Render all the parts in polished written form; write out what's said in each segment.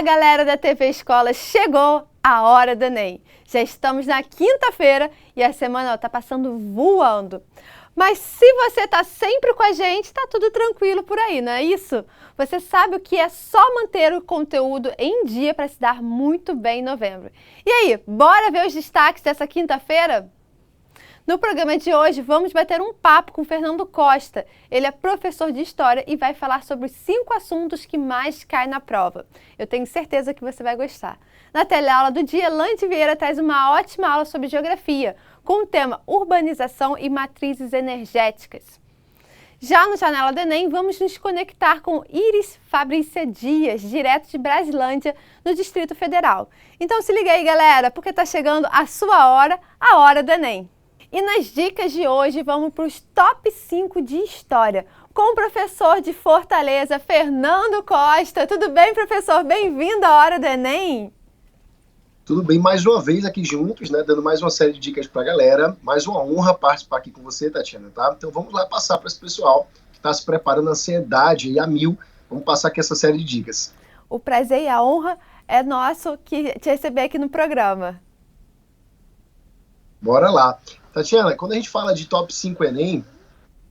galera da TV Escola, chegou a hora do Enem. Já estamos na quinta-feira e a semana está passando voando. Mas se você está sempre com a gente, está tudo tranquilo por aí, não é isso? Você sabe o que é só manter o conteúdo em dia para se dar muito bem em novembro. E aí, bora ver os destaques dessa quinta-feira? No programa de hoje, vamos bater um papo com Fernando Costa. Ele é professor de História e vai falar sobre os 5 assuntos que mais caem na prova. Eu tenho certeza que você vai gostar. Na teleaula do dia, Elaine Vieira traz uma ótima aula sobre Geografia, com o tema Urbanização e Matrizes Energéticas. Já no Janela do Enem, vamos nos conectar com Iris Fabrícia Dias, direto de Brasilândia, no Distrito Federal. Então se liga aí, galera, porque está chegando a sua hora, a hora do Enem. E nas dicas de hoje, vamos para os top 5 de História, com o professor de Fortaleza, Fernando Costa. Tudo bem, professor? Bem-vindo à Hora do Enem. Tudo bem, mais uma vez aqui juntos, né, dando mais uma série de dicas para a galera. Mais uma honra participar aqui com você, Tatiana, tá? Então vamos lá passar para esse pessoal que está se preparando, a ansiedade e a mil. Vamos passar aqui essa série de dicas. O prazer e a honra é nosso que te receber aqui no programa. Bora lá. Tatiana, quando a gente fala de top 5 Enem,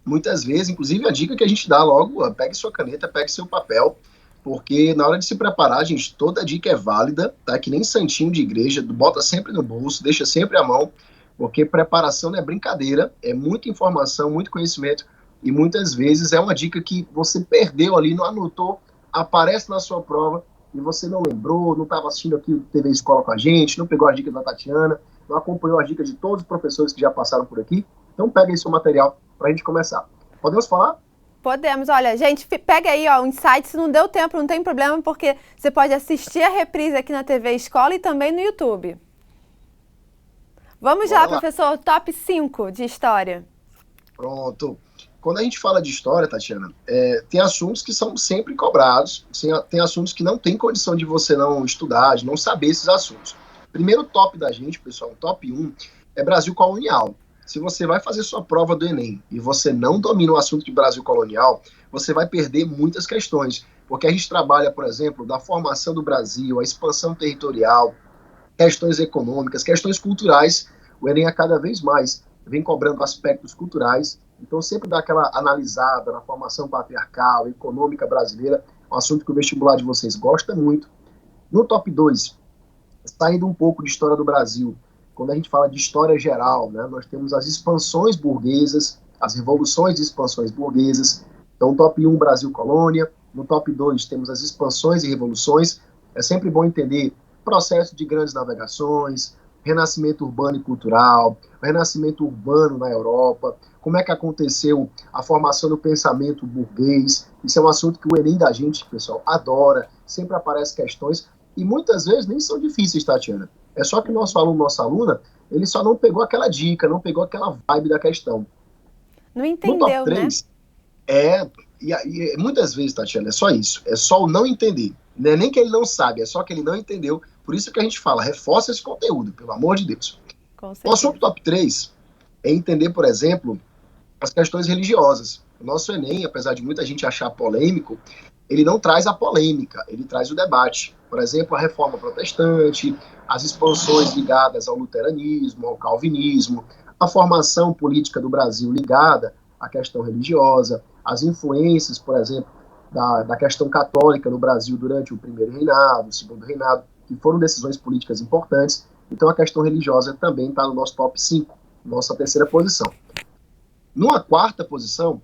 muitas vezes, inclusive a dica que a gente dá logo, pegue sua caneta, pegue seu papel, porque na hora de se preparar, gente, toda dica é válida, tá? Que nem santinho de igreja, bota sempre no bolso, deixa sempre à mão, porque preparação não é brincadeira, é muita informação, muito conhecimento, e muitas vezes é uma dica que você perdeu ali, não anotou, aparece na sua prova, e você não lembrou, não estava assistindo aqui o TV Escola com a gente, não pegou as dicas da Tatiana, não acompanhou as dicas de todos os professores que já passaram por aqui. Então pega aí seu material para a gente começar. Podemos falar? Podemos. Olha, gente, pega aí o insight. Se não deu tempo, não tem problema, porque você pode assistir a reprise aqui na TV Escola e também no YouTube. Vamos lá, professor, top 5 de História. Pronto. Quando a gente fala de História, Tatiana, tem assuntos que são sempre cobrados, tem assuntos que não tem condição de você não estudar, de não saber esses assuntos. Primeiro top da gente, pessoal, o top 1, é Brasil colonial. Se você vai fazer sua prova do Enem e você não domina o assunto de Brasil colonial, você vai perder muitas questões, porque a gente trabalha, por exemplo, da formação do Brasil, a expansão territorial, questões econômicas, questões culturais. O Enem, a cada vez mais, vem cobrando aspectos culturais, então sempre dá aquela analisada na formação patriarcal, econômica brasileira, um assunto que o vestibular de vocês gosta muito. No top 2, saindo um pouco de história do Brasil, quando a gente fala de história geral, né, nós temos as expansões burguesas, as revoluções de expansões burguesas. Então, top 1, Brasil colônia. No top 2, temos as expansões e revoluções. É sempre bom entender o processo de grandes navegações, renascimento urbano e cultural, o renascimento urbano na Europa, como é que aconteceu a formação do pensamento burguês. Isso é um assunto que o Enem da gente, pessoal, adora. Sempre aparecem questões e muitas vezes nem são difíceis, Tatiana. É só que o nosso aluno, nossa aluna, ele só não pegou aquela dica, não pegou aquela vibe da questão. Não entendeu, no top 3, né? E muitas vezes, Tatiana, é só isso. É só o não entender. Não é nem que ele não sabe, é só que ele não entendeu. Por isso que a gente fala, reforça esse conteúdo, pelo amor de Deus. O assunto top 3 é entender, por exemplo, as questões religiosas. O nosso Enem, apesar de muita gente achar polêmico, ele não traz a polêmica, ele traz o debate. Por exemplo, a reforma protestante, as expansões ligadas ao luteranismo, ao calvinismo, a formação política do Brasil ligada à questão religiosa, as influências, por exemplo, da questão católica no Brasil durante o primeiro reinado, o segundo reinado, que foram decisões políticas importantes. Então a questão religiosa também está no nosso top 5, nossa terceira posição. Numa quarta posição,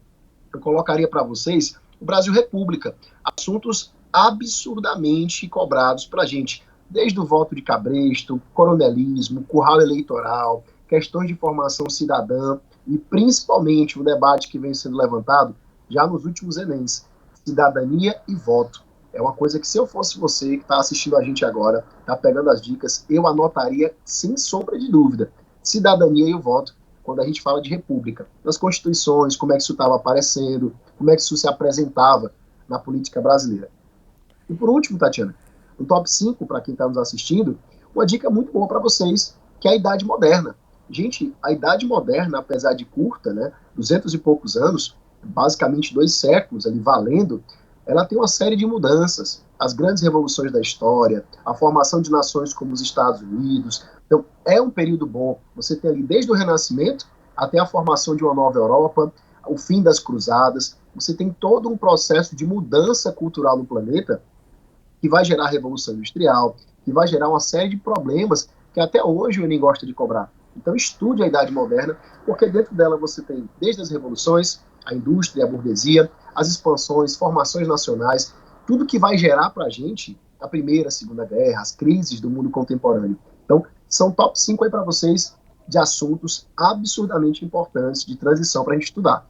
eu colocaria para vocês o Brasil República, assuntos absurdamente cobrados para a gente, desde o voto de cabresto, coronelismo, curral eleitoral, questões de formação cidadã e principalmente o debate que vem sendo levantado já nos últimos Enems, cidadania e voto. É uma coisa que, se eu fosse você que está assistindo a gente agora, está pegando as dicas, eu anotaria sem sombra de dúvida. Cidadania e o voto, quando a gente fala de república. Nas constituições, como é que isso estava aparecendo, como é que isso se apresentava na política brasileira. E por último, Tatiana, no top 5, para quem está nos assistindo, uma dica muito boa para vocês, que é a Idade Moderna. Gente, a Idade Moderna, apesar de curta, né, 200 e poucos anos, basicamente 2 séculos ali valendo, ela tem uma série de mudanças, as grandes revoluções da história, a formação de nações como os Estados Unidos. Então, é um período bom. Você tem ali desde o Renascimento até a formação de uma nova Europa, o fim das cruzadas. Você tem todo um processo de mudança cultural no planeta que vai gerar a Revolução Industrial, que vai gerar uma série de problemas que até hoje o Enem gosta de cobrar. Então, estude a Idade Moderna, porque dentro dela você tem desde as revoluções, a indústria, a burguesia, as expansões, formações nacionais, tudo que vai gerar para a gente a Primeira, a Segunda Guerra, as crises do mundo contemporâneo. Então, são top 5 aí para vocês de assuntos absurdamente importantes de transição para a gente estudar.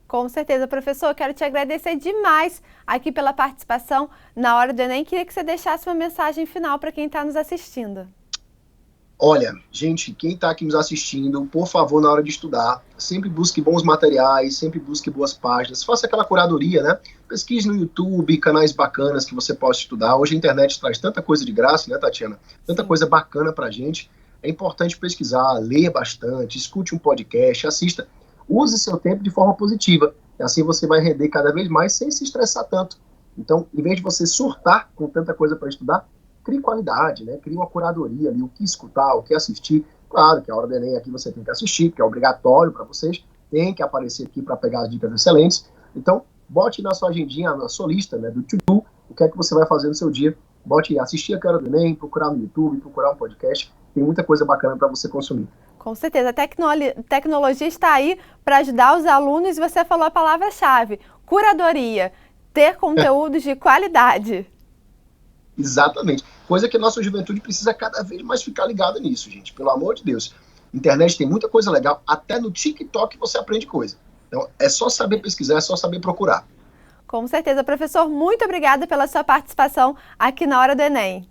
Com certeza, professor. Quero te agradecer demais aqui pela participação na Hora do Enem. Queria que você deixasse uma mensagem final para quem está nos assistindo. Olha, gente, quem está aqui nos assistindo, por favor, na hora de estudar, sempre busque bons materiais, sempre busque boas páginas, faça aquela curadoria, né? Pesquise no YouTube, canais bacanas que você possa estudar. Hoje a internet traz tanta coisa de graça, né, Tatiana? Tanta coisa bacana pra gente. É importante pesquisar, ler bastante, escute um podcast, assista. Use seu tempo de forma positiva. Assim você vai render cada vez mais sem se estressar tanto. Então, em vez de você surtar com tanta coisa para estudar, crie qualidade, né? Crie uma curadoria ali, o que escutar, o que assistir. Claro que a Hora do Enem aqui você tem que assistir, que é obrigatório para vocês, tem que aparecer aqui para pegar as dicas excelentes. Então, bote na sua agendinha, na sua lista, né, do to-do, o que é que você vai fazer no seu dia. Bote assistir a Hora do Enem, procurar no YouTube, procurar um podcast. Tem muita coisa bacana para você consumir. Com certeza, a tecnologia está aí para ajudar os alunos e você falou a palavra-chave, curadoria, ter conteúdos de qualidade. Exatamente. Coisa que a nossa juventude precisa cada vez mais ficar ligada nisso, gente. Pelo amor de Deus. Internet tem muita coisa legal. Até no TikTok você aprende coisa. Então, é só saber pesquisar, é só saber procurar. Com certeza. Professor, muito obrigada pela sua participação aqui na Hora do Enem.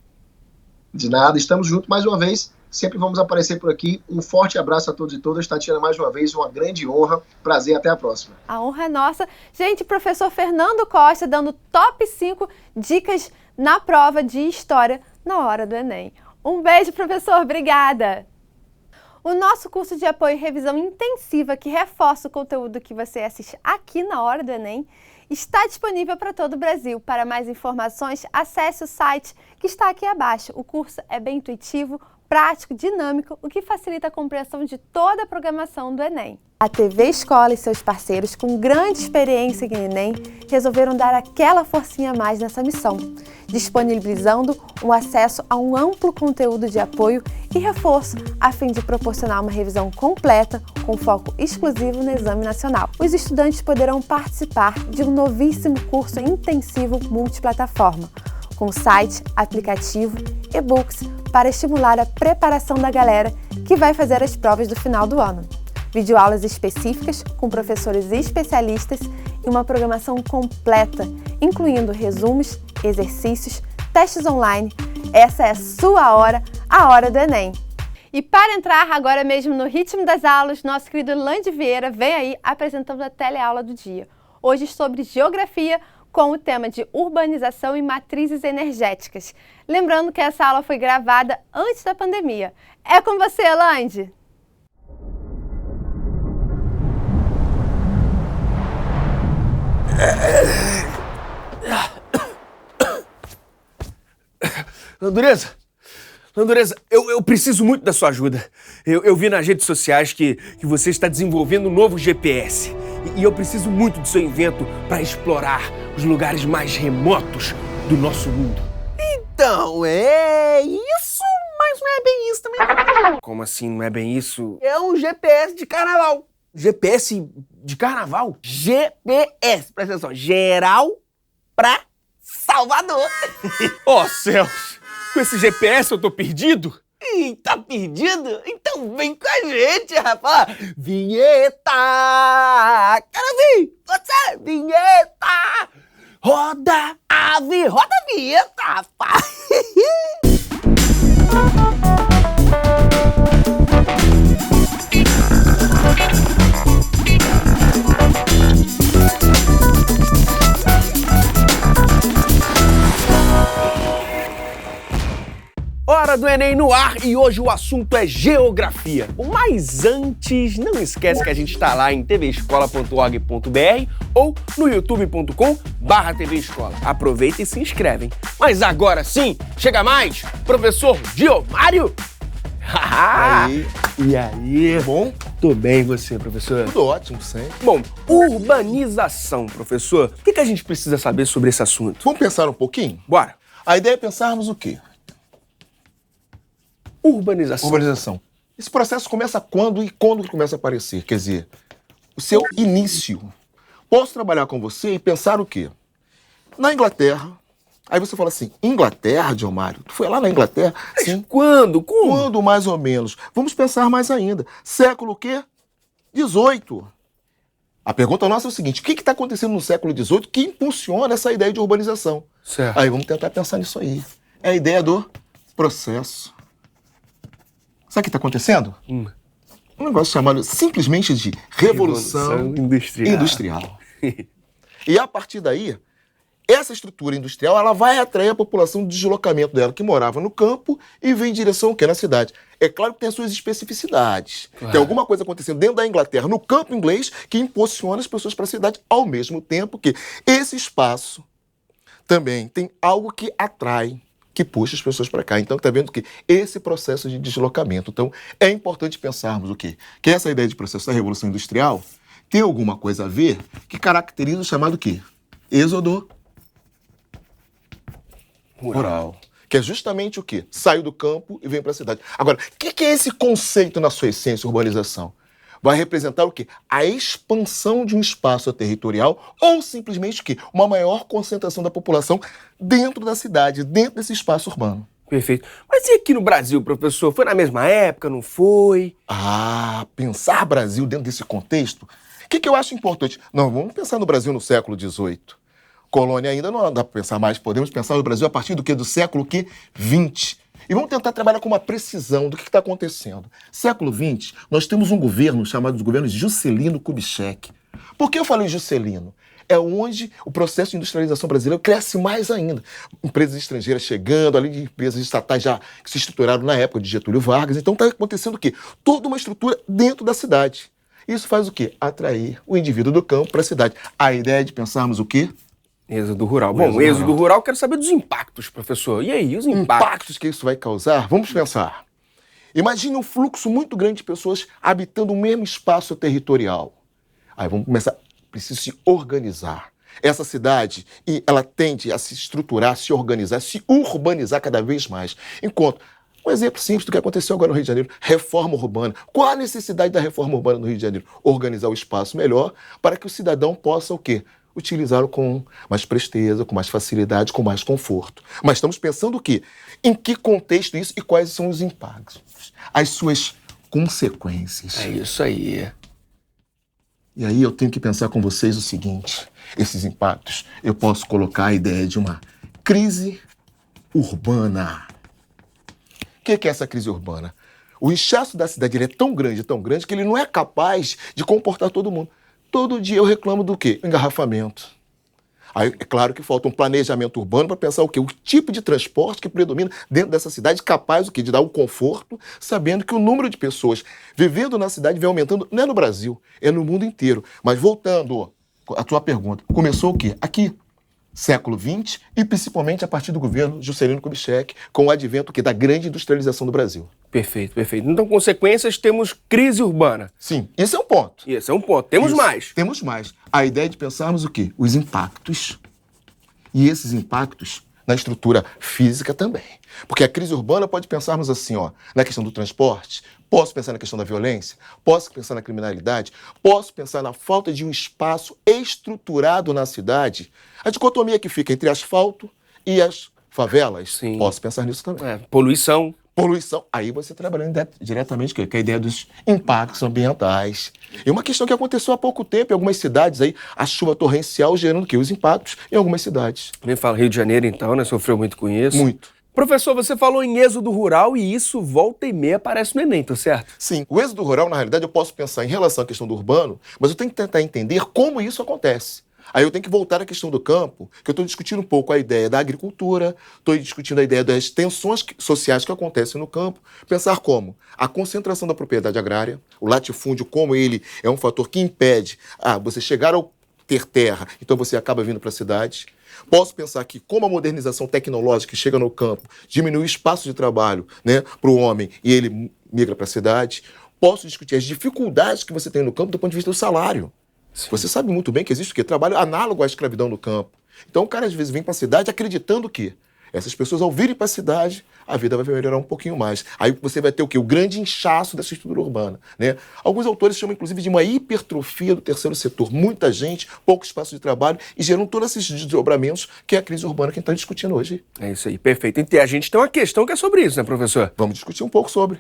De nada. Estamos juntos mais uma vez. Sempre vamos aparecer por aqui. Um forte abraço a todos e todas. Tatiana, mais uma vez, uma grande honra. Prazer, até a próxima. A honra é nossa. Gente, professor Fernando Costa dando top 5 dicas na prova de História na Hora do Enem. Um beijo, professor. Obrigada. O nosso curso de apoio e revisão intensiva que reforça o conteúdo que você assiste aqui na Hora do Enem está disponível para todo o Brasil. Para mais informações, acesse o site que está aqui abaixo. O curso é bem intuitivo, prático, dinâmico, o que facilita a compreensão de toda a programação do Enem. A TV Escola e seus parceiros, com grande experiência em Enem, resolveram dar aquela forcinha a mais nessa missão, disponibilizando um acesso a um amplo conteúdo de apoio e reforço, a fim de proporcionar uma revisão completa, com foco exclusivo no Exame Nacional. Os estudantes poderão participar de um novíssimo curso intensivo multiplataforma, com site, aplicativo, e-books, para estimular a preparação da galera que vai fazer as provas do final do ano. Videoaulas específicas com professores especialistas e uma programação completa, incluindo resumos, exercícios, testes online. Essa é a sua hora, a Hora do Enem. E para entrar agora mesmo no ritmo das aulas, nosso querido Lande Vieira vem aí apresentando a teleaula do dia. Hoje sobre Geografia, com o tema de urbanização e matrizes energéticas. Lembrando que essa aula foi gravada antes da pandemia. É com você, Lande! Landureza, eu preciso muito da sua ajuda. Eu vi nas redes sociais que você está desenvolvendo um novo GPS. E eu preciso muito do seu invento para explorar os lugares mais remotos do nosso mundo. Então, é isso, mas não é bem isso também. Como assim, não é bem isso? É um GPS de carnaval. GPS de carnaval? GPS, presta atenção, geral pra Salvador. Ó céus, com esse GPS eu tô perdido? Ih, tá perdido? Então vem com a gente, rapaz. Vinheta! Quero vir! Você, vinheta! Roda ave, roda a vinheta, rapaz! Hora do Enem no ar e hoje o assunto é geografia. Mas antes, não esquece que a gente está lá em tvescola.org.br ou no youtube.com/tvescola. Aproveita e se inscreve, hein? Mas agora sim, chega mais, professor Diomário! Aí. E aí? Bom? Tô bem, e você, professor? Tudo ótimo, sempre. Bom, urbanização, professor. O que a gente precisa saber sobre esse assunto? Vamos pensar um pouquinho? Bora. A ideia é pensarmos o quê? Urbanização. Urbanização. Esse processo começa quando e quando começa a aparecer? Quer dizer, o seu início. Posso trabalhar com você e pensar o quê? Na Inglaterra. Aí você fala assim, Inglaterra, Diomário? Tu foi lá na Inglaterra? Sim. Quando? Como? Quando, mais ou menos? Vamos pensar mais ainda. Século o quê? 18. A pergunta nossa é o seguinte, o que está acontecendo no século XVIII que impulsiona essa ideia de urbanização? Certo. Aí vamos tentar pensar nisso aí. É a ideia do processo. Sabe o que está acontecendo? Um negócio chamado simplesmente de Revolução Industrial. E a partir daí, essa estrutura industrial ela vai atrair a população do deslocamento dela, que morava no campo e vem em direção ao quê? Na cidade. É claro que tem as suas especificidades. Claro. Tem alguma coisa acontecendo dentro da Inglaterra, no campo inglês, que impulsiona as pessoas para a cidade, ao mesmo tempo que esse espaço também tem algo que atrai, que puxa as pessoas para cá. Então, está vendo que esse processo de deslocamento. Então, é importante pensarmos o quê? Que essa ideia de processo da Revolução Industrial tem alguma coisa a ver que caracteriza o chamado quê? Êxodo rural. Que é justamente o quê? Saiu do campo e vem para a cidade. Agora, o que é esse conceito na sua essência, urbanização? Vai representar o quê? A expansão de um espaço territorial ou simplesmente o quê? Uma maior concentração da população dentro da cidade, dentro desse espaço urbano. Perfeito. Mas e aqui no Brasil, professor? Foi na mesma época, não foi? Ah, pensar Brasil dentro desse contexto? O que eu acho importante? Não, vamos pensar no Brasil no século XVIII. Colônia ainda não dá para pensar mais. Podemos pensar no Brasil a partir do quê? Do século quê? XX. E vamos tentar trabalhar com uma precisão do que está acontecendo. Século XX, nós temos um governo chamado de governo Juscelino Kubitschek. Por que eu falei Juscelino? É onde o processo de industrialização brasileiro cresce mais ainda. Empresas estrangeiras chegando, além de empresas estatais já que se estruturaram na época de Getúlio Vargas. Então está acontecendo o quê? Toda uma estrutura dentro da cidade. Isso faz o quê? Atrair o indivíduo do campo para a cidade. A ideia é de pensarmos o quê? Êxodo rural. Bom, êxodo rural, quero saber dos impactos, professor. E aí, os impactos que isso vai causar? Vamos pensar. Imagine um fluxo muito grande de pessoas habitando o mesmo espaço territorial. Aí vamos começar, precisa se organizar. Essa cidade, ela tende a se estruturar, se organizar, se urbanizar cada vez mais. Enquanto, um exemplo simples do que aconteceu agora no Rio de Janeiro, reforma urbana. Qual a necessidade da reforma urbana no Rio de Janeiro? Organizar o espaço melhor para que o cidadão possa o quê? Utilizá-lo com mais presteza, com mais facilidade, com mais conforto. Mas estamos pensando o quê? Em que contexto isso e quais são os impactos? As suas consequências. É isso aí. E aí eu tenho que pensar com vocês o seguinte, esses impactos, eu posso colocar a ideia de uma crise urbana. O que é essa crise urbana? O inchaço da cidade ele é tão grande, que ele não é capaz de comportar todo mundo. Todo dia eu reclamo do quê? Engarrafamento. Aí é claro que falta um planejamento urbano para pensar o quê? O tipo de transporte que predomina dentro dessa cidade, capaz o quê? De dar um conforto, sabendo que o número de pessoas vivendo na cidade vem aumentando, não é no Brasil, é no mundo inteiro. Mas voltando à tua pergunta, começou o quê? Aqui, século XX e principalmente a partir do governo Juscelino Kubitschek, com o advento da grande industrialização do Brasil. Perfeito, perfeito. Então, consequências, temos crise urbana. Sim, esse é um ponto. Esse é um ponto. Temos mais. Temos mais. A ideia de pensarmos o quê? Os impactos. E esses impactos na estrutura física também. Porque a crise urbana pode pensarmos assim, na questão do transporte, posso pensar na questão da violência, posso pensar na criminalidade, posso pensar na falta de um espaço estruturado na cidade, a dicotomia que fica entre asfalto e as favelas. Sim. Posso pensar nisso também. Poluição. Aí você trabalhando diretamente com a ideia dos impactos ambientais. E uma questão que aconteceu há pouco tempo em algumas cidades aí, a chuva torrencial gerando o quê? Os impactos em algumas cidades. Nem fala Rio de Janeiro então, né? Sofreu muito com isso. Muito. Professor, você falou em êxodo rural e isso volta e meia aparece no Enem, tá certo? Sim. O êxodo rural, na realidade, eu posso pensar em relação à questão do urbano, mas eu tenho que tentar entender como isso acontece. Aí eu tenho que voltar à questão do campo, que eu estou discutindo um pouco a ideia da agricultura, estou discutindo a ideia das tensões sociais que acontecem no campo, pensar como a concentração da propriedade agrária, o latifúndio, como ele é um fator que impede você chegar ao ter terra, então você acaba vindo para a cidade. Posso pensar que, como a modernização tecnológica que chega no campo diminui o espaço de trabalho, né, para o homem e ele migra para a cidade. Posso discutir as dificuldades que você tem no campo do ponto de vista do salário. Sim. Você sabe muito bem que existe o quê? Trabalho análogo à escravidão no campo. Então o cara às vezes vem para a cidade acreditando que essas pessoas, ao virem para a cidade, a vida vai melhorar um pouquinho mais. Aí você vai ter o quê? O grande inchaço dessa estrutura urbana, né? Alguns autores chamam, inclusive, de uma hipertrofia do terceiro setor. Muita gente, pouco espaço de trabalho e geram todos esses desdobramentos que é a crise urbana que a gente está discutindo hoje. É isso aí, perfeito. E a gente tem uma questão que é sobre isso, né, professor? Vamos discutir um pouco sobre.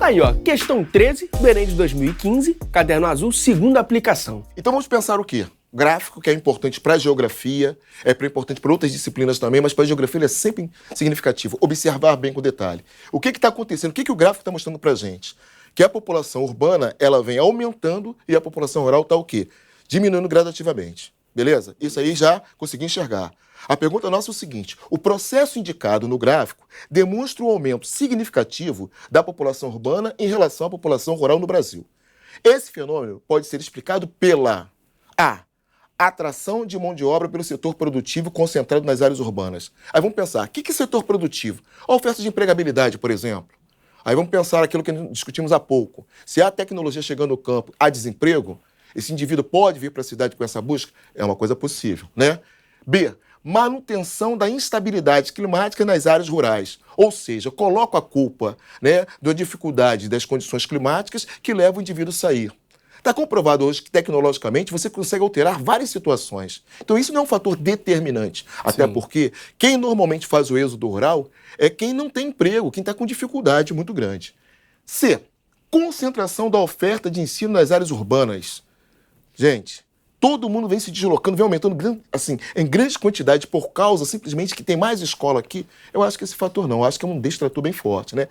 Aí, ó, questão 13 do Enem de 2015, caderno azul, segunda aplicação. Então vamos pensar o quê? Gráfico, que é importante para a geografia, é importante para outras disciplinas também, mas para a geografia ele é sempre significativo. Observar bem com detalhe. O que está acontecendo? O que o gráfico está mostrando para a gente? Que a população urbana ela vem aumentando e a população rural está o quê? Diminuindo gradativamente. Beleza? Isso aí já consegui enxergar. A pergunta nossa é o seguinte: o processo indicado no gráfico demonstra um aumento significativo da população urbana em relação à população rural no Brasil. Esse fenômeno pode ser explicado pela atração de mão de obra pelo setor produtivo concentrado nas áreas urbanas. Aí vamos pensar, o que é setor produtivo? A oferta de empregabilidade, por exemplo. Aí vamos pensar aquilo que discutimos há pouco. Se há tecnologia chegando no campo, há desemprego, esse indivíduo pode vir para a cidade com essa busca? É uma coisa possível, né? B, manutenção da instabilidade climática nas áreas rurais. Ou seja, coloco a culpa, né, da dificuldade das condições climáticas que levam o indivíduo a sair. Está comprovado hoje que, tecnologicamente, você consegue alterar várias situações. Então, isso não é um fator determinante. Até porque quem normalmente faz o êxodo rural é quem não tem emprego, quem está com dificuldade muito grande. C, concentração da oferta de ensino nas áreas urbanas. Gente, todo mundo vem se deslocando, vem aumentando assim, em grande quantidade por causa simplesmente que tem mais escola aqui. Eu acho que esse fator não, eu acho que é um destrator bem forte, né?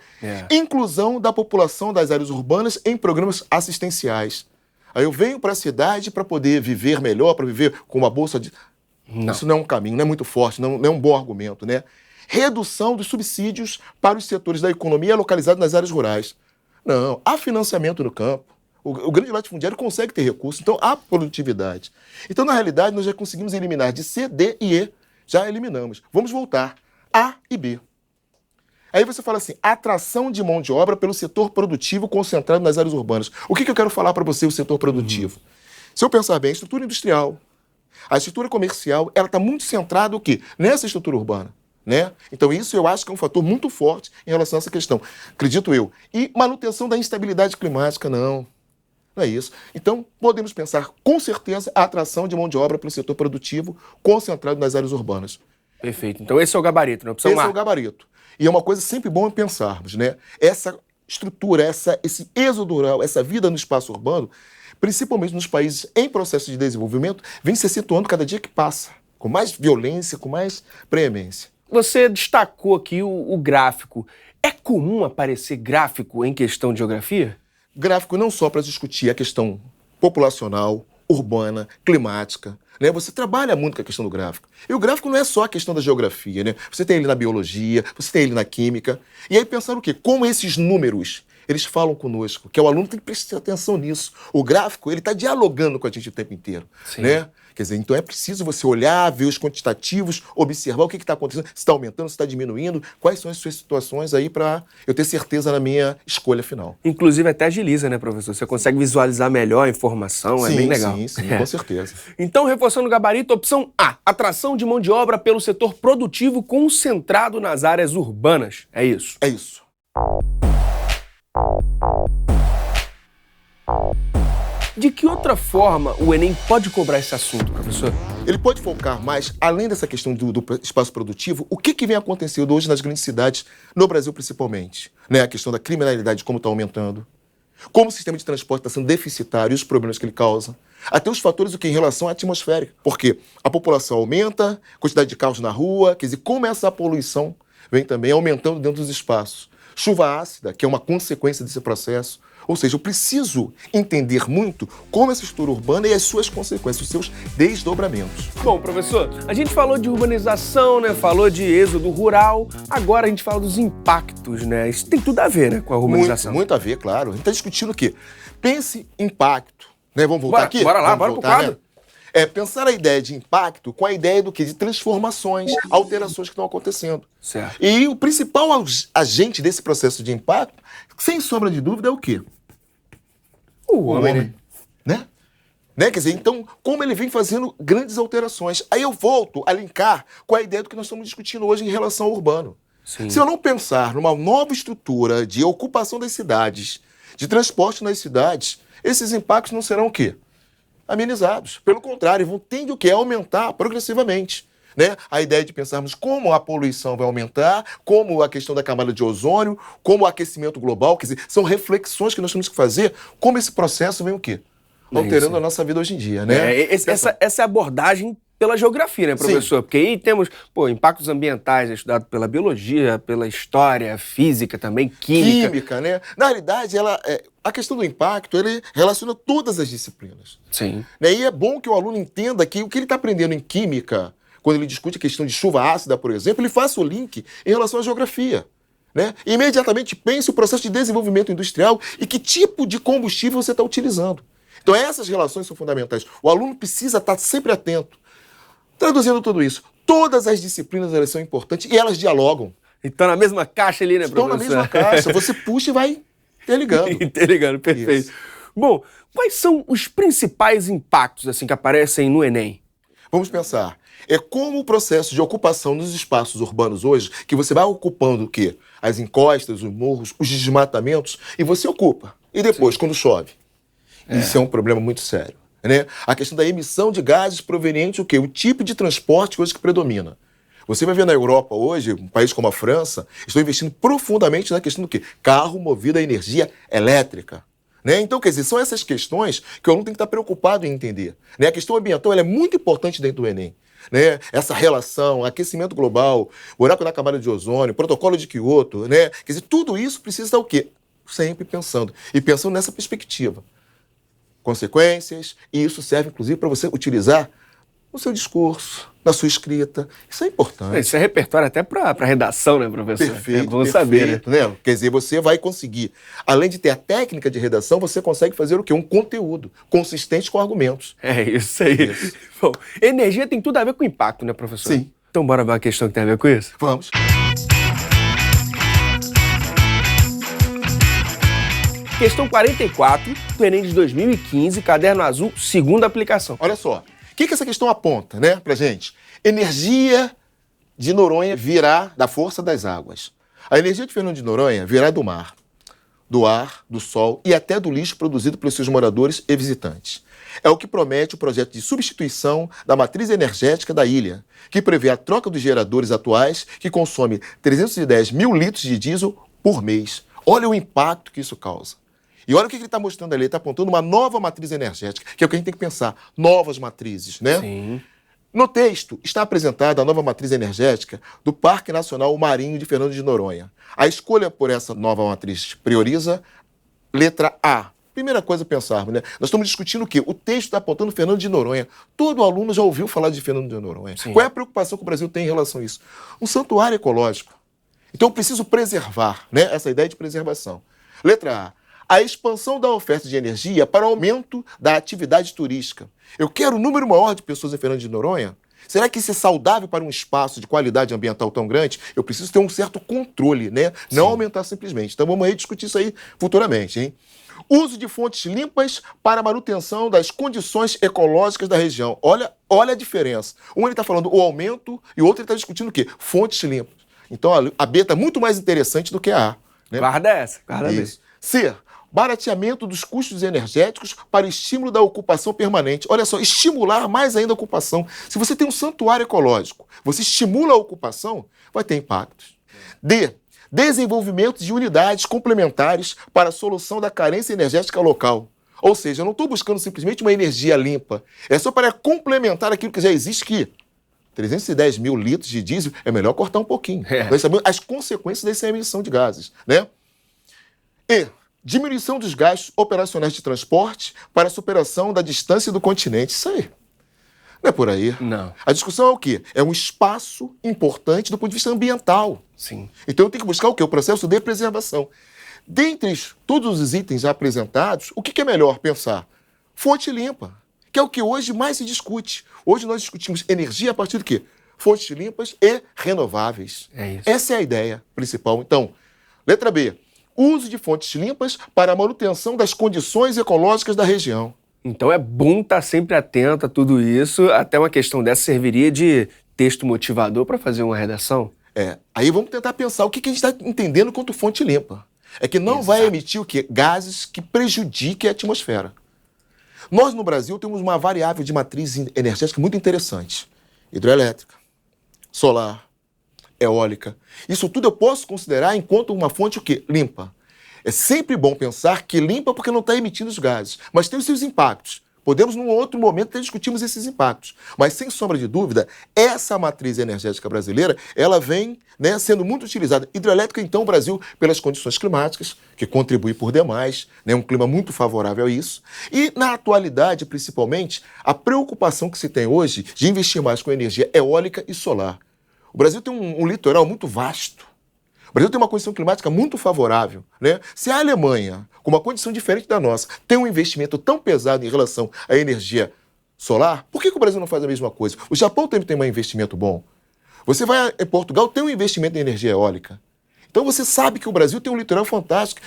Inclusão da população das áreas urbanas em programas assistenciais. Aí eu venho para a cidade para poder viver melhor, para viver com uma bolsa de... Não. Isso não é um caminho, não é muito forte, não é um bom argumento, né? Redução dos subsídios para os setores da economia localizados nas áreas rurais. Não, há financiamento no campo. O grande latifundiário consegue ter recursos, então há produtividade. Então, na realidade, nós já conseguimos eliminar de C, D e E. Já eliminamos. Vamos voltar. A e B. Aí você fala assim, atração de mão de obra pelo setor produtivo concentrado nas áreas urbanas. O que eu quero falar para você, o setor produtivo? Se eu pensar bem, a estrutura industrial, a estrutura comercial, ela está muito centrada o quê? Nessa estrutura urbana. Né? Então isso eu acho que é um fator muito forte em relação a essa questão, acredito eu. E manutenção da instabilidade climática, não é isso. Então podemos pensar com certeza a atração de mão de obra pelo setor produtivo concentrado nas áreas urbanas. Perfeito, então esse é o gabarito, né? Esse é o gabarito. E é uma coisa sempre bom pensarmos, né? Essa estrutura, esse êxodo rural, essa vida no espaço urbano, principalmente nos países em processo de desenvolvimento, vem se acentuando cada dia que passa, com mais violência, com mais preemência. Você destacou aqui o gráfico. É comum aparecer gráfico em questão de geografia? Gráfico não só para discutir a questão populacional, urbana, climática, né? Você trabalha muito com a questão do gráfico. E o gráfico não é só a questão da geografia, né? Você tem ele na biologia, você tem ele na química. E aí pensar o quê? Como esses números, eles falam conosco, que o aluno tem que prestar atenção nisso. O gráfico, ele está dialogando com a gente o tempo inteiro, né? Quer dizer, então é preciso você olhar, ver os quantitativos, observar o que está acontecendo, se está aumentando, se está diminuindo, quais são as suas situações aí para eu ter certeza na minha escolha final. Inclusive até agiliza, né, professor? Você consegue visualizar melhor a informação, sim, é bem legal. Sim, com certeza. Então, reforçando o gabarito, opção A, atração de mão de obra pelo setor produtivo concentrado nas áreas urbanas. É isso? É isso. De que outra forma o Enem pode cobrar esse assunto, professor? Ele pode focar mais, além dessa questão do espaço produtivo, o que vem acontecendo hoje nas grandes cidades, no Brasil principalmente. Né? A questão da criminalidade, como está aumentando, como o sistema de transporte está sendo deficitário e os problemas que ele causa. Até os fatores em relação à atmosférica. Porque a população aumenta, a quantidade de carros na rua, quer dizer, como essa poluição vem também aumentando dentro dos espaços. Chuva ácida, que é uma consequência desse processo. Ou seja, eu preciso entender muito como essa estrutura urbana e as suas consequências, os seus desdobramentos. Bom, professor, a gente falou de urbanização, né? Falou de êxodo rural. Agora a gente fala dos impactos, né? Isso tem tudo a ver, né, com a urbanização. Muito a ver, claro. A gente está discutindo o quê? Pense impacto. Né? Vamos voltar aqui? Bora lá, Vamos bora voltar, pro quadro. né? Pensar a ideia de impacto com a ideia do quê? De transformações, alterações que estão acontecendo. Certo. E o principal agente desse processo de impacto, sem sombra de dúvida, é o quê? O homem, né? Quer dizer, então, como ele vem fazendo grandes alterações. Aí eu volto a linkar com a ideia do que nós estamos discutindo hoje em relação ao urbano. Sim. Se eu não pensar numa nova estrutura de ocupação das cidades, de transporte nas cidades, esses impactos não serão o quê? Amenizados. Pelo contrário, vão tender o quê? A aumentar progressivamente. Né? A ideia de pensarmos como a poluição vai aumentar, como a questão da camada de ozônio, como o aquecimento global, quer dizer, são reflexões que nós temos que fazer, como esse processo vem o quê? Alterando a nossa vida hoje em dia, né? Essa é a abordagem pela geografia, né, professor? Sim. Porque aí temos, impactos ambientais estudados pela biologia, pela história, física também, química. Química, né? Na realidade, a questão do impacto, ele relaciona todas as disciplinas. Sim. Né? E é bom que o aluno entenda que o que ele está aprendendo em química, quando ele discute a questão de chuva ácida, por exemplo, ele faça o link em relação à geografia. Né? E imediatamente pense o processo de desenvolvimento industrial e que tipo de combustível você está utilizando. Então essas relações são fundamentais. O aluno precisa estar sempre atento. Traduzindo tudo isso, todas as disciplinas elas são importantes e elas dialogam. Estão na mesma caixa ali, né, professor? Estão na mesma caixa. Você puxa e vai interligando. Interligando, perfeito. Isso. Bom, quais são os principais impactos assim que aparecem no Enem? Vamos pensar. É como o processo de ocupação nos espaços urbanos hoje, que você vai ocupando o quê? As encostas, os morros, os desmatamentos, e você ocupa. E depois, quando chove? Isso é um problema muito sério. Né? A questão da emissão de gases proveniente do quê? O tipo de transporte hoje que predomina. Você vai ver na Europa hoje, um país como a França, estão investindo profundamente na questão do quê? Carro movido a energia elétrica. Né? Então, quer dizer, são essas questões que o aluno tem que estar preocupado em entender. Né? A questão ambiental ela é muito importante dentro do Enem. Né? Essa relação, aquecimento global, buraco da camada de ozônio, protocolo de Kyoto, né? Quer dizer, tudo isso precisa estar o quê? Sempre pensando. E pensando nessa perspectiva. Consequências, e isso serve, inclusive, para você utilizar no seu discurso, na sua escrita. Isso é importante. Isso é repertório até para redação, né, professor? Perfeito, vamos saber, né? Quer dizer, você vai conseguir, além de ter a técnica de redação, você consegue fazer o quê? Um conteúdo consistente com argumentos. É isso aí. Isso. Bom, energia tem tudo a ver com impacto, né, professor? Sim. Então bora ver uma questão que tem a ver com isso? Vamos. Questão 44 do Enem de 2015, caderno azul, segunda aplicação. Olha só, o que essa questão aponta, né, pra gente? Energia de Noronha virá da força das águas. A energia de Fernando de Noronha virá do mar, do ar, do sol e até do lixo produzido pelos seus moradores e visitantes. É o que promete o projeto de substituição da matriz energética da ilha, que prevê a troca dos geradores atuais, que consome 310 mil litros de diesel por mês. Olha o impacto que isso causa. E olha o que ele está mostrando ali, ele está apontando uma nova matriz energética, que é o que a gente tem que pensar, novas matrizes, né? Sim. No texto está apresentada a nova matriz energética do Parque Nacional Marinho de Fernando de Noronha. A escolha por essa nova matriz prioriza letra A. Primeira coisa a pensarmos, né? Nós estamos discutindo o quê? O texto está apontando Fernando de Noronha. Todo aluno já ouviu falar de Fernando de Noronha. Sim. Qual é a preocupação que o Brasil tem em relação a isso? Um santuário ecológico. Então eu preciso preservar, né? Essa ideia de preservação. Letra A. A expansão da oferta de energia para o aumento da atividade turística. Eu quero um número maior de pessoas em Fernando de Noronha? Será que isso é saudável para um espaço de qualidade ambiental tão grande? Eu preciso ter um certo controle, né? Sim. Não aumentar simplesmente. Então vamos aí discutir isso aí futuramente, hein? Uso de fontes limpas para a manutenção das condições ecológicas da região. Olha a diferença. Um ele está falando o aumento e o outro ele está discutindo o quê? Fontes limpas. Então a B está muito mais interessante do que a A. Né? Guarda essa, guarda isso. C. Barateamento dos custos energéticos para estímulo da ocupação permanente. Olha só, estimular mais ainda a ocupação. Se você tem um santuário ecológico, você estimula a ocupação, vai ter impactos. D. Desenvolvimento de unidades complementares para a solução da carência energética local. Ou seja, eu não estou buscando simplesmente uma energia limpa. É só para complementar aquilo que já existe aqui. 310 mil litros de diesel, é melhor cortar um pouquinho. Nós sabemos as consequências dessa emissão de gases, né? E Diminuição dos gastos operacionais de transporte para a superação da distância do continente. Isso aí. Não é por aí. Não. A discussão é o quê? É um espaço importante do ponto de vista ambiental. Sim. Então eu tenho que buscar o quê? O processo de preservação. Dentre todos os itens já apresentados, o que é melhor pensar? Fonte limpa, que é o que hoje mais se discute. Hoje nós discutimos energia a partir do quê? Fontes limpas e renováveis. É isso. Essa é a ideia principal. Então, letra B. Uso de fontes limpas para a manutenção das condições ecológicas da região. Então é bom estar sempre atento a tudo isso. Até uma questão dessa serviria de texto motivador para fazer uma redação. Aí vamos tentar pensar o que a gente está entendendo quanto fonte limpa. É que não vai emitir o quê? Gases que prejudiquem a atmosfera. Nós, no Brasil, temos uma variável de matriz energética muito interessante. Hidroelétrica, solar, eólica. Isso tudo eu posso considerar enquanto uma fonte o quê? Limpa. É sempre bom pensar que limpa porque não está emitindo os gases, mas tem os seus impactos. Podemos, num outro momento, até discutirmos esses impactos. Mas, sem sombra de dúvida, essa matriz energética brasileira, ela vem, né, sendo muito utilizada. Hidrelétrica, então, o Brasil, pelas condições climáticas, que contribui por demais, né, um clima muito favorável a isso. E, na atualidade, principalmente, a preocupação que se tem hoje de investir mais com energia eólica e solar. O Brasil tem um litoral muito vasto. O Brasil tem uma condição climática muito favorável, né? Se a Alemanha, com uma condição diferente da nossa, tem um investimento tão pesado em relação à energia solar, por que o Brasil não faz a mesma coisa? O Japão também tem um investimento bom. Você vai em Portugal, tem um investimento em energia eólica. Então você sabe que o Brasil tem um litoral fantástico.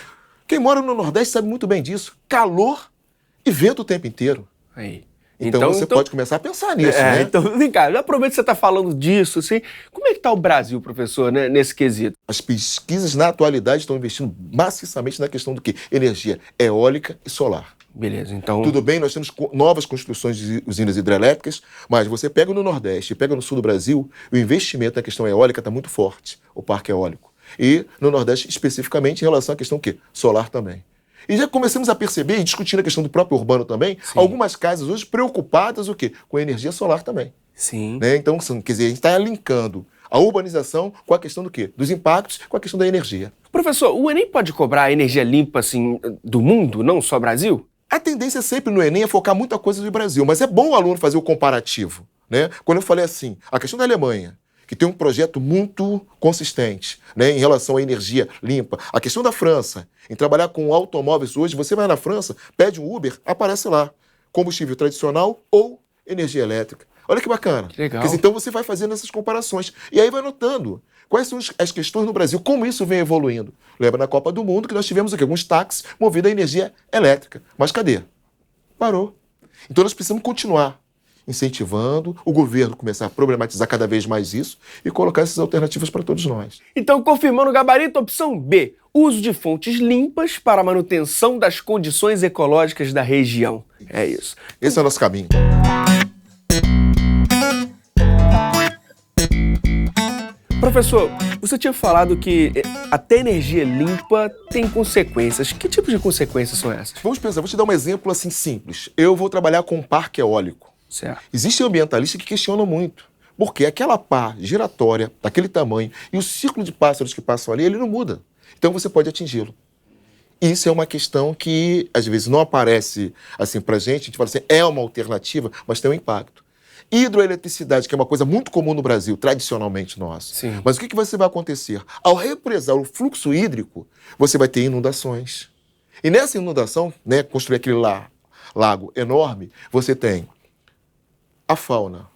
Quem mora no Nordeste sabe muito bem disso. Calor e vento o tempo inteiro. Aí. Então você pode começar a pensar nisso, né? Então, vem cá, eu aproveito que você está falando disso, assim, como é que está o Brasil, professor, né, nesse quesito? As pesquisas na atualidade estão investindo maciçamente na questão do quê? Energia eólica e solar. Beleza, então... Tudo bem, nós temos novas construções de usinas hidrelétricas, mas você pega no Nordeste e pega no Sul do Brasil, o investimento na questão eólica está muito forte, o parque eólico. E no Nordeste, especificamente, em relação à questão quê? Solar também. E já começamos a perceber, e discutindo a questão do próprio urbano também, sim, algumas casas hoje preocupadas o quê? Com a energia solar também. Sim. Né? Então, quer dizer, a gente está linkando a urbanização com a questão do quê? Dos impactos com a questão da energia. Professor, o Enem pode cobrar a energia limpa, assim, do mundo, não só Brasil? A tendência sempre no Enem é focar muita coisa do Brasil, mas é bom o aluno fazer o comparativo. Né? Quando eu falei assim, a questão da Alemanha, que tem um projeto muito consistente, né, em relação à energia limpa. A questão da França, em trabalhar com automóveis hoje, você vai na França, pede um Uber, aparece lá, combustível tradicional ou energia elétrica. Olha que bacana. Que legal. Quer dizer, então você vai fazendo essas comparações. E aí vai notando quais são as questões no Brasil, como isso vem evoluindo. Lembra na Copa do Mundo que nós tivemos aqui alguns táxis movidos a energia elétrica. Mas cadê? Parou. Então nós precisamos continuar incentivando o governo começar a problematizar cada vez mais isso e colocar essas alternativas para todos nós. Então, confirmando o gabarito, opção B, uso de fontes limpas para a manutenção das condições ecológicas da região. É isso. Esse é o nosso caminho. Professor, você tinha falado que até energia limpa tem consequências. Que tipo de consequências são essas? Vamos pensar, vou te dar um exemplo assim simples. Eu vou trabalhar com um parque eólico. Certo. Existem ambientalistas que questionam muito. Porque aquela pá giratória, daquele tamanho, e o ciclo de pássaros que passam ali, ele não muda. Então você pode atingi-lo. Isso é uma questão que, às vezes, não aparece assim pra gente. A gente fala assim, é uma alternativa, mas tem um impacto. Hidroeletricidade, que é uma coisa muito comum no Brasil, tradicionalmente nossa. Sim. Mas o que você vai acontecer? Ao represar o fluxo hídrico, você vai ter inundações. E nessa inundação, né, construir aquele lago enorme, você tem a fauna,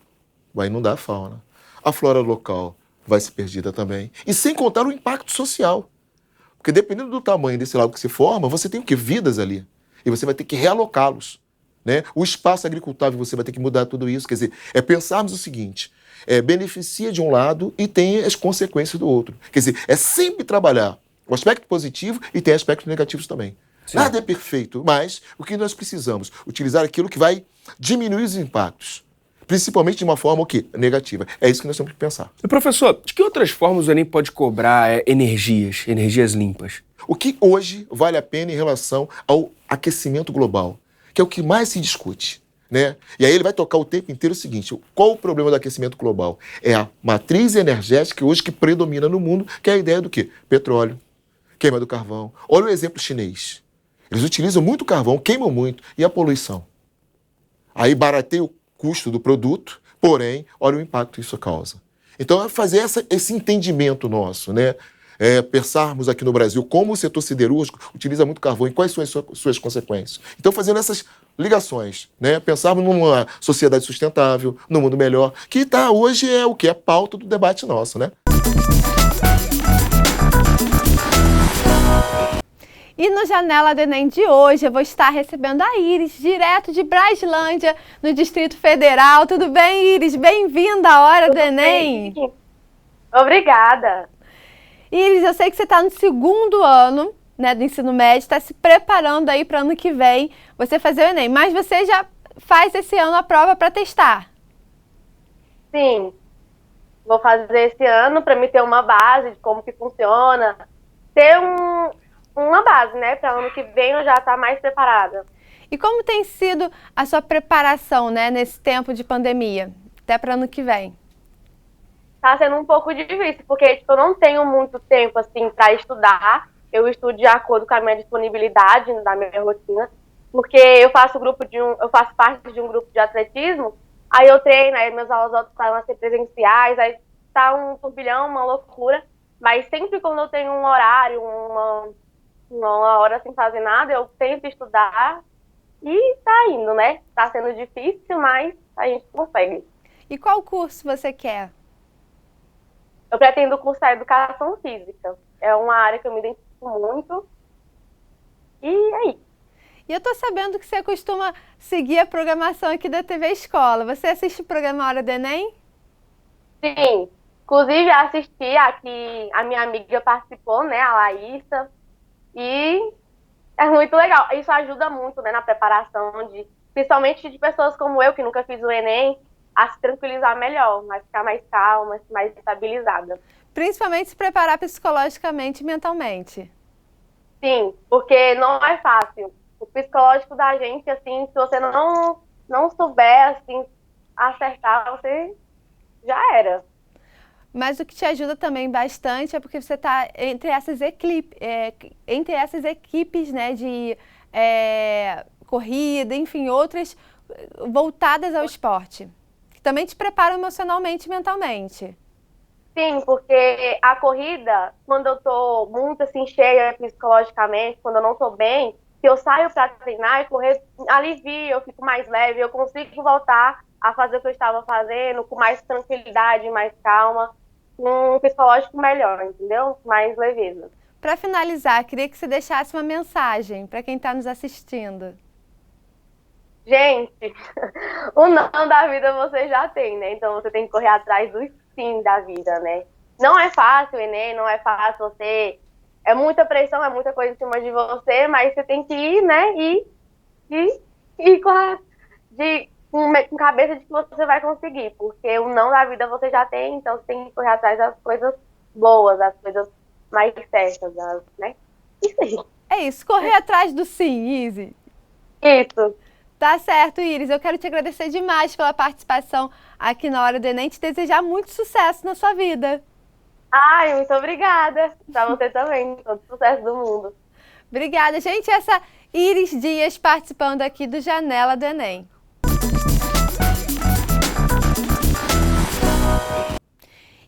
vai inundar a fauna. A flora local vai ser perdida também. E sem contar o impacto social. Porque dependendo do tamanho desse lago que se forma, você tem o quê? Vidas ali. E você vai ter que realocá-los. Né? O espaço agricultável, você vai ter que mudar tudo isso. Quer dizer, é pensarmos o seguinte, beneficia de um lado e tem as consequências do outro. Quer dizer, é sempre trabalhar o aspecto positivo e tem aspectos negativos também. Sim. Nada é perfeito, mas o que nós precisamos? Utilizar aquilo que vai diminuir os impactos. Principalmente de uma forma o quê? Negativa. É isso que nós temos que pensar. E professor, de que outras formas o Enem pode cobrar energias limpas? O que hoje vale a pena em relação ao aquecimento global, que é o que mais se discute, né? E aí ele vai tocar o tempo inteiro o seguinte, qual o problema do aquecimento global? É a matriz energética hoje que predomina no mundo, que é a ideia do quê? Petróleo, queima do carvão. Olha o exemplo chinês. Eles utilizam muito carvão, queimam muito, e a poluição? Aí barateia o custo do produto, porém, olha o impacto que isso causa. Então, é fazer esse entendimento nosso, né? Pensarmos aqui no Brasil como o setor siderúrgico utiliza muito carvão e quais são as suas consequências. Então, fazendo essas ligações, né? Pensarmos numa sociedade sustentável, num mundo melhor, que hoje é o que? É pauta do debate nosso, né? E no Janela do Enem de hoje, eu vou estar recebendo a Iris, direto de Braslândia, no Distrito Federal. Tudo bem, Iris? Bem-vinda à Hora do Enem. Bem. Obrigada. Iris, eu sei que você está no 2º ano, né, do ensino médio, está se preparando aí para ano que vem você fazer o Enem, mas você já faz esse ano a prova para testar. Sim, vou fazer esse ano para me ter uma base de como que funciona, ter uma base, né, para ano que vem eu já estar mais preparada. E como tem sido a sua preparação, né, nesse tempo de pandemia, até para ano que vem? Tá sendo um pouco difícil, porque tipo, eu não tenho muito tempo assim para estudar. Eu estudo de acordo com a minha disponibilidade da minha rotina, porque eu faço parte de um grupo de atletismo, aí eu treino, aí meus aulas vão ser presenciais, aí tá um turbilhão, uma loucura, mas sempre quando eu tenho um horário, uma hora sem fazer nada, eu tento estudar e tá indo, né? Tá sendo difícil, mas a gente consegue. E qual curso você quer? Eu pretendo cursar Educação Física. É uma área que eu me identifico muito. E é isso. E eu tô sabendo que você costuma seguir a programação aqui da TV Escola. Você assiste o programa Hora do Enem? Sim. Inclusive, assisti aqui, a minha amiga participou, né, a Laísa. E é muito legal. Isso ajuda muito, né, na preparação, principalmente de pessoas como eu, que nunca fiz o Enem, a se tranquilizar melhor, a ficar mais calma, mais estabilizada. Principalmente se preparar psicologicamente e mentalmente. Sim, porque não é fácil. O psicológico da gente, assim, se você não souber, assim, acertar, você já era. Mas o que te ajuda também bastante é porque você está entre essas equipes, né, de corrida, enfim, outras voltadas ao esporte. Que também te preparam emocionalmente e mentalmente. Sim, porque a corrida, quando eu tô muito assim cheia psicologicamente, quando eu não tô bem, se eu saio para treinar e correr, alivia, eu fico mais leve, eu consigo voltar a fazer o que eu estava fazendo com mais tranquilidade, mais calma, com um psicológico melhor, entendeu? Mais leveza. Para finalizar, queria que você deixasse uma mensagem para quem está nos assistindo. Gente, o não da vida você já tem, né? Então você tem que correr atrás do sim da vida, né? Não é fácil o Enem, não é fácil você... É muita pressão, é muita coisa em cima de você, mas você tem que ir, né? E com cabeça de que você vai conseguir, porque o não da vida você já tem, então você tem que correr atrás das coisas boas, das coisas mais certas, né? Isso aí. É isso, correr atrás do sim, Easy. Isso. Tá certo, Iris. Eu quero te agradecer demais pela participação aqui na Hora do Enem e te desejar muito sucesso na sua vida. Ai, muito obrigada. Pra você também. Todo sucesso do mundo. Obrigada, gente. Essa Iris Dias participando aqui do Janela do Enem.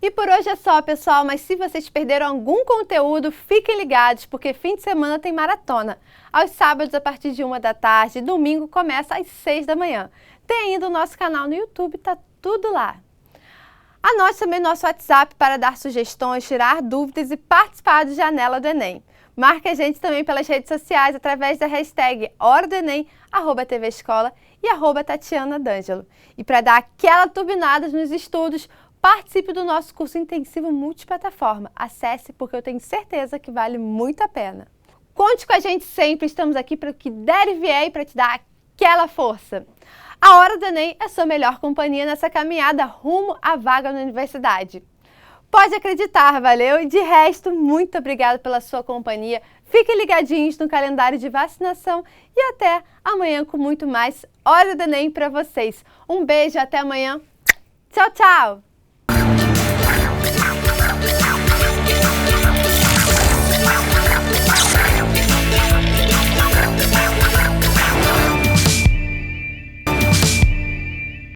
E por hoje é só, pessoal, mas se vocês perderam algum conteúdo, fiquem ligados, porque fim de semana tem maratona. Aos sábados, a partir de 13h, domingo começa às 6 da manhã. Tem ainda o nosso canal no YouTube, tá tudo lá. Anote também nosso WhatsApp para dar sugestões, tirar dúvidas e participar do Janela do Enem. Marque a gente também pelas redes sociais através da hashtag Hora do Enem, @TV Escola e @Tatiana D'Angelo. E para dar aquela turbinada nos estudos, participe do nosso curso intensivo multiplataforma. Acesse, porque eu tenho certeza que vale muito a pena. Conte com a gente sempre, estamos aqui para o que der e vier e para te dar aquela força. A Hora do Enem é a sua melhor companhia nessa caminhada rumo à vaga na universidade. Pode acreditar, valeu? E de resto, muito obrigada pela sua companhia. Fiquem ligadinhos no calendário de vacinação e até amanhã com muito mais Hora do Enem para vocês. Um beijo, até amanhã. Tchau, tchau!